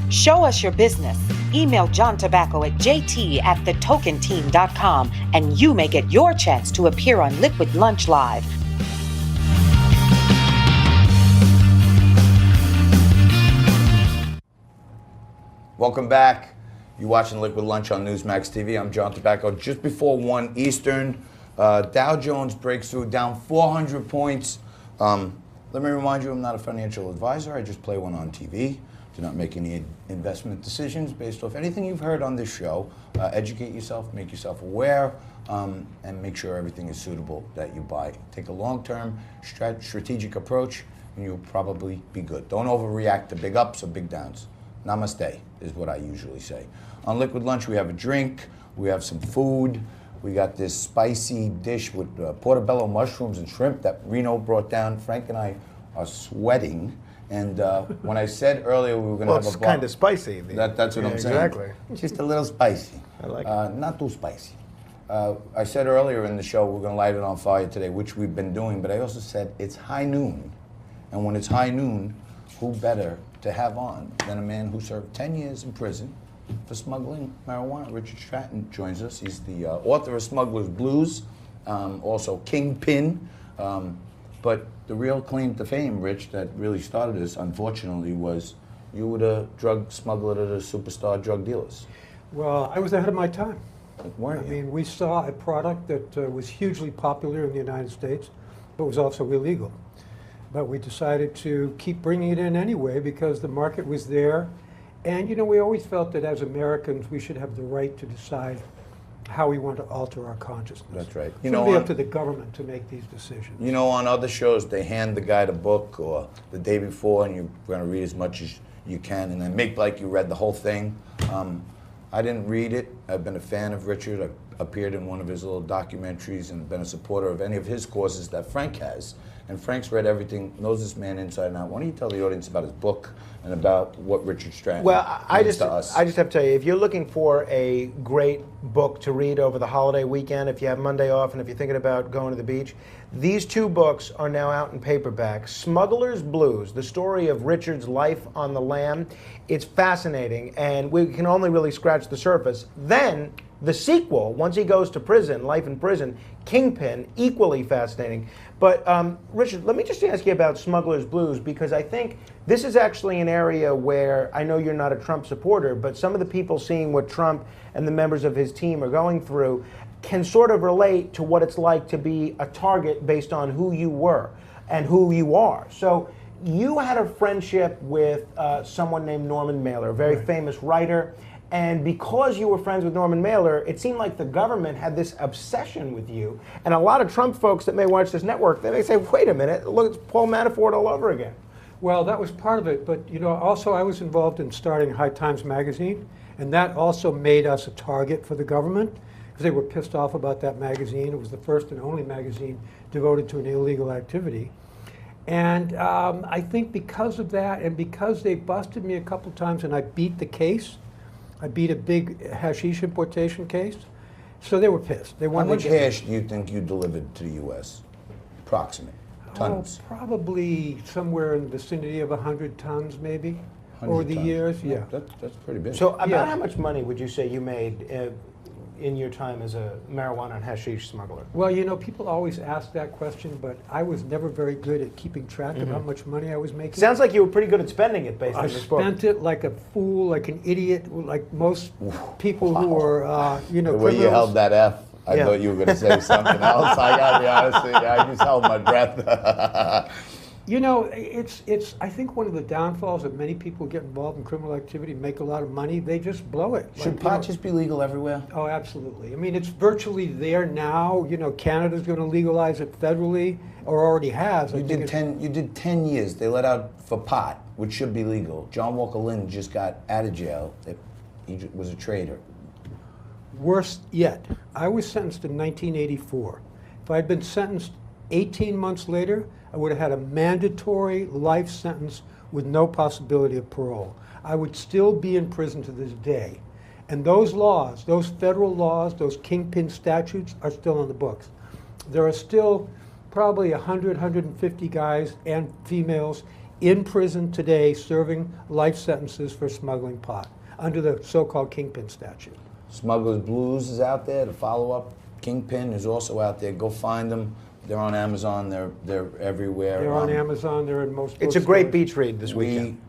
Show us your business. Email John Tobacco at jt@thetokenteam.com and you may get your chance to appear on Liquid Lunch Live. Welcome back. You're watching Liquid Lunch on Newsmax TV. I'm John Tobacco. Just before 1 Eastern, Dow Jones breaks through, down 400 points. Let me remind you, I'm not a financial advisor. I just play one on TV. Do not make any investment decisions based off anything you've heard on this show. Educate yourself, make yourself aware, and make sure everything is suitable that you buy. Take a long-term strategic approach, and you'll probably be good. Don't overreact to big ups or big downs. Namaste is what I usually say. On Liquid Lunch, we have a drink, we have some food. We got this spicy dish with portobello mushrooms and shrimp that Reno brought down. Frank and I are sweating. And when I said earlier we were going to have a it's kind of spicy. That's what I'm saying. Exactly. Just a little spicy. I like it. Not too spicy. I said earlier in the show we're going to light it on fire today, which we've been doing. But I also said it's high noon. And when it's high noon, who better to have on than a man who served 10 years in prison for smuggling marijuana? Richard Stratton joins us. He's the author of Smuggler's Blues, also Kingpin. But the real claim to fame, Rich, that really started this, unfortunately, was you were the drug smuggler to the superstar drug dealers. Well, I was ahead of my time. Weren't you? I mean, we saw a product that was hugely popular in the United States, but was also illegal. But we decided to keep bringing it in anyway because the market was there. And, you know, we always felt that as Americans, we should have the right to decide how we want to alter our consciousness. That's right. It shouldn't be up to the government to make these decisions. You know, on other shows, they hand the guy the book or the day before, and you're going to read as much as you can, and then make like you read the whole thing. I didn't read it. I've been a fan of Richard. I appeared in one of his little documentaries and been a supporter of any of his causes that Frank has. And Frank's read everything, knows this man inside and out. Why don't you tell the audience about his book and about what Richard Stratton means to us? I just have to tell you, if you're looking for a great book to read over the holiday weekend, if you have Monday off and if you're thinking about going to the beach, these two books are now out in paperback. Smuggler's Blues, the story of Richard's life on the lam. It's fascinating, and we can only really scratch the surface. Then the sequel, once he goes to prison, Life in Prison, Kingpin, equally fascinating. But Richard, let me just ask you about Smuggler's Blues, because I think this is actually an area where, I know you're not a Trump supporter, but some of the people seeing what Trump and the members of his team are going through can sort of relate to what it's like to be a target based on who you were and who you are. So you had a friendship with someone named Norman Mailer, a very famous writer. And because you were friends with Norman Mailer, it seemed like the government had this obsession with you. And a lot of Trump folks that may watch this network, they may say, wait a minute, look, it's Paul Manafort all over again. Well, that was part of it, but you know, also I was involved in starting High Times magazine, and that also made us a target for the government, because they were pissed off about that magazine. It was the first and only magazine devoted to an illegal activity. And I think because of that, and because they busted me a couple times and I beat the case, I beat a big hashish importation case, so they were pissed. They How wanted much to get hash do you think you delivered to the U.S.? Approximate. Tons. Probably somewhere in the vicinity of 100 tons, maybe, 100 over the tons. years. Yeah. That's pretty big. So about Yeah. how much money would you say you made in your time as a marijuana and hashish smuggler? Well, you know, people always ask that question, but I was never very good at keeping track of how much money I was making. Sounds like you were pretty good at spending it based on I this book. spent it like a fool, like an idiot, like most people who are, you know, the way criminals. you held that F, I Yeah. thought you were going to say something else. I got to be honest with you. I just held my breath. You know, it's. I think one of the downfalls of many people who get involved in criminal activity, make a lot of money, they just blow it. Should Like, you know, pot just be legal everywhere? Oh, absolutely. I mean, it's virtually there now. You know, Canada's going to legalize it federally, or already has. You did 10 years. They let out for pot, which should be legal. John Walker Lynn just got out of jail. He was a traitor. Worse yet, I was sentenced in 1984. If I had been sentenced 18 months later, I would have had a mandatory life sentence with no possibility of parole. I would still be in prison to this day. And those laws, those federal laws, those kingpin statutes are still on the books. There are still probably 100, 150 guys and females in prison today serving life sentences for smuggling pot under the so-called Kingpin statute. Smuggler's Blues is out there. The follow-up, Kingpin, is also out there. Go find them. They're on Amazon. They're everywhere. They're on Amazon. They're in most It's a great bookstores. beach read this We weekend.